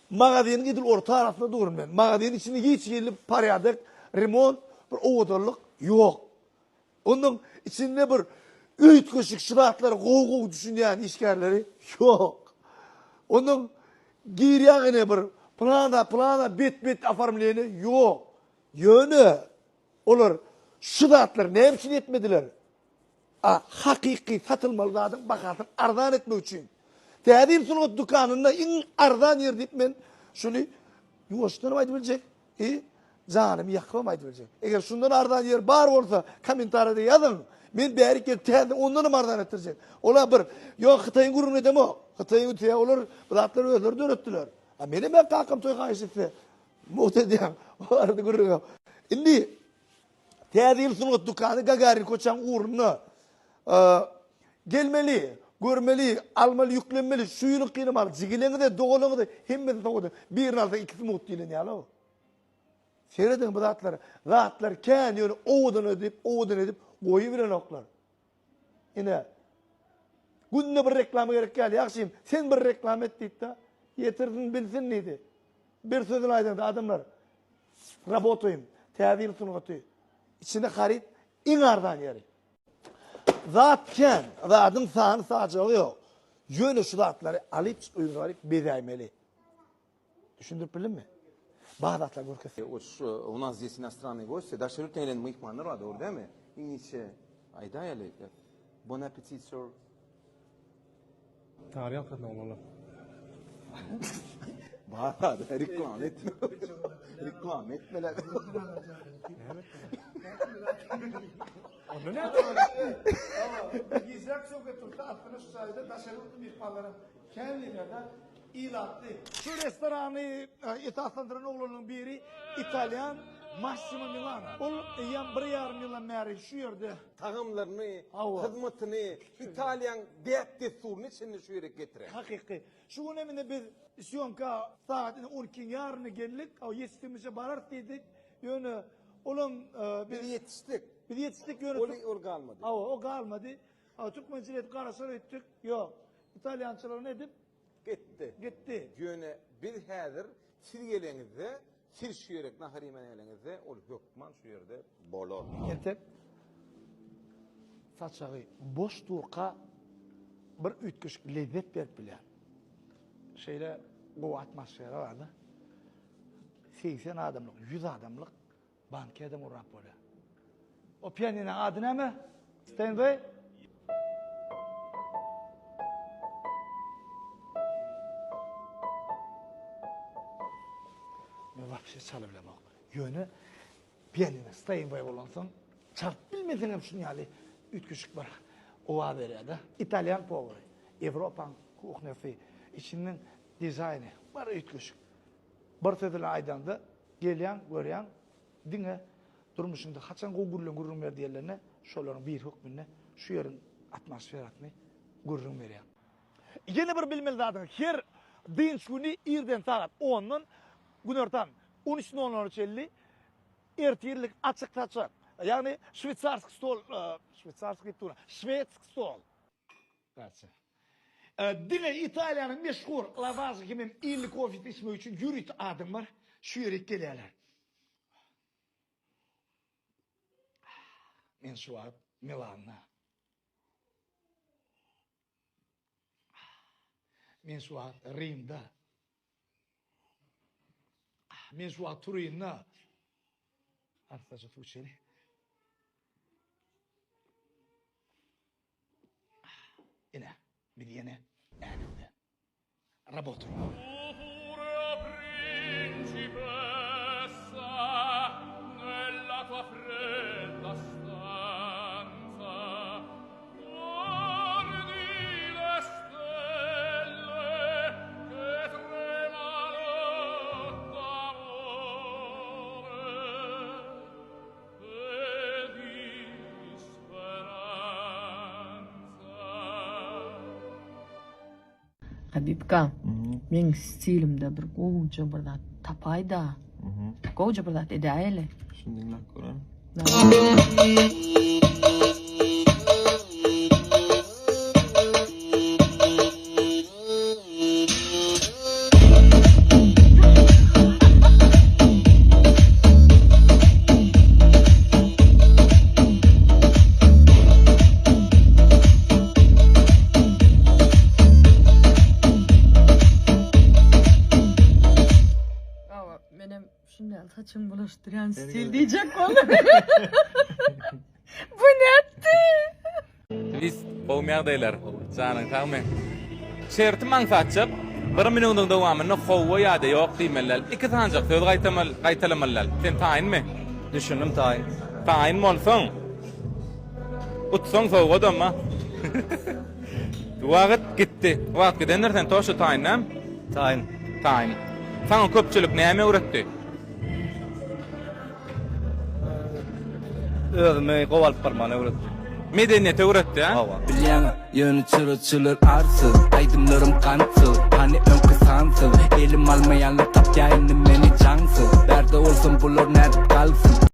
Mağazenin gidil orta arasında durum ben. Mağazenin içinde hiç gelip parayadık, remont, bir oğudurluk yok. Onun içinde bir üyt köşük şıratları, koğu düşünen işgarları yok. Onun giryağına bir plana bet afarmleyeni yok. Yönü olur şıratlar ne için etmediler? Hakiki satılmalı adam bakatın ardan etme için. Tedim sunu dükkanında in ardan yer deyip men şunu yuvaştırmaydı bilecek. Canım yakmamaydı bilecek. Eğer şundan ardan yer bar olsa komentarda yazın. Men beri ki tedim ondan ardan ettirecek. Ola bir yok Xitayın gurun edem o. Xitayın ütüye olur. Bulatlar özler dönüttüler. Benim ben kalkım toy kayışısı. Muhtediyem. O arada gurun. Indi tedim sunu dükkanı Gagarin koçan uğrunu gelmeli, görmeli, almalı, yüklenmeli, suyunu kıynamalı, zigileni de, doğulunu da, hemmeti doğudu. Birini alsa ikisi mutlu ile ne ala o? Seyredin bu zatları. Zatlar kendini oğudun edip, koyu veren oklar. Yine, günde bir reklamı gerek geldi. Yakşıyım, sen bir reklam et deyip de, yetirsin bilsin neydi? Bir sözün aydındı adamlar. Rabotoyum, tevil sunuğutu. İçinde harit, inardan yeri. Zatken, zatın sağını sağacağı yok. Yönü şu zatları alıp uygulayıp bedaymeli. Düşündürüp bildin mi? Bağdatlar görkesi. У нас здесь иностранные гости. Даже рутинелен моих манер doğru değil mi? İngilizce. Ayda ya leyler. Bon appetit sir. Tarih hakikaten olalım. Bağdat reklam etme. Reklam etmeler. Onu ne? Gizrak Sokak'ta 60 sayıda taşeron mihbarları kendilerine ilattı. Şu restoranı itaatlandıran oğlunun biri İtalyan Massimo Milano. O yan bir yarım yıla meri şu yerde. Takımlarını, Hava. hizmetini, İtalyan deyette surun içinde şu yere getiren. Hakiki. Şu öneminde biz Siyonka saatini 12 yarını geldik. O yetiştiğimizde barar dedik. Yönü onun Biz yetiştik. bir yetiştik yönü. O kalmadı. O kalmadı. Türkmencilet karasar ettik. Yok. İtalyançılar ne edip? Gitti. Yöne bir hazır sirgelenizde, sir şu yörek naharimen elinizde, ol hükman şu yerde bolor. Yetip saçağı boş turka bir ütküş lezzet verip bile. Şeyle bu atmosferi vardı. 80 adamlık, 100 adamlık bankede uğrap böyle. O piyaninin adı ne mi? Steinway? Ben var bir şey çalıbılam o. Yönü piyaninin Steinway olansın. Çarp bilmedin hem şunu yani. Üç küçük var. Ova veriyordu. İtalyan poveri. Avrupan kuhnesi. İçinin dizaynı. Var üç küçük. Bir sözüyle aydanda gelen, gören, dine durmuşunda haçan gurrun verdi yerlerine, şoların bir hükmünne, şu yerin atmosferatını gurrun veriyor. Yine bir bilmeli zaten, her din günü irden saat 10'dan gün ortan 13.00 ertirlik açık. Yani Şvetsarsk stol, Şvedsk stol. Dine İtalya'nın meşhur lavazı gibi illi kofit ismi için yürüt adım var. Şu yürüt geliyorlar. Men şu an Milan'da. Men şu an Rim'de. Men şu an Turin'de. Arkadaşlar Tuğçeli. Yine. Bir yine önümde. Работаю. Habibka, men stilimde bir koca bir zat tapay da. Koca bir zat edayeli. Şimdi dinle Kur'an. Hala saçın bulaştıran stil diyecek onu. Bu ne etti? Biz bolmaýagdaýlar. Janyň tagmy. Şerti maňfatçyp, 1 minutyň dowamyny howwa ýa-da ýok diýmeler. 2 sanjak söz gaýtalamalar. Sen taýynmy? Düşündüm tayin. Taýyn bolsaň. Utsaň howwa dönme. Wagt gitdi. Wagt gidenler sen toşu taýynam. Tayin. Taýyn. Saňa köpçülik näme öwretdi? Özüme gowalyp barmany öwretdi. Medeniyet öwretdi, ha? Hawa. Bilýän ýöni çyrçylar arsız, aýdymlarym kançyl, hani öňkü sansız, elim almaýanlar tapýaýyny meni jansız, berde bolsun bular nädip kalsyn.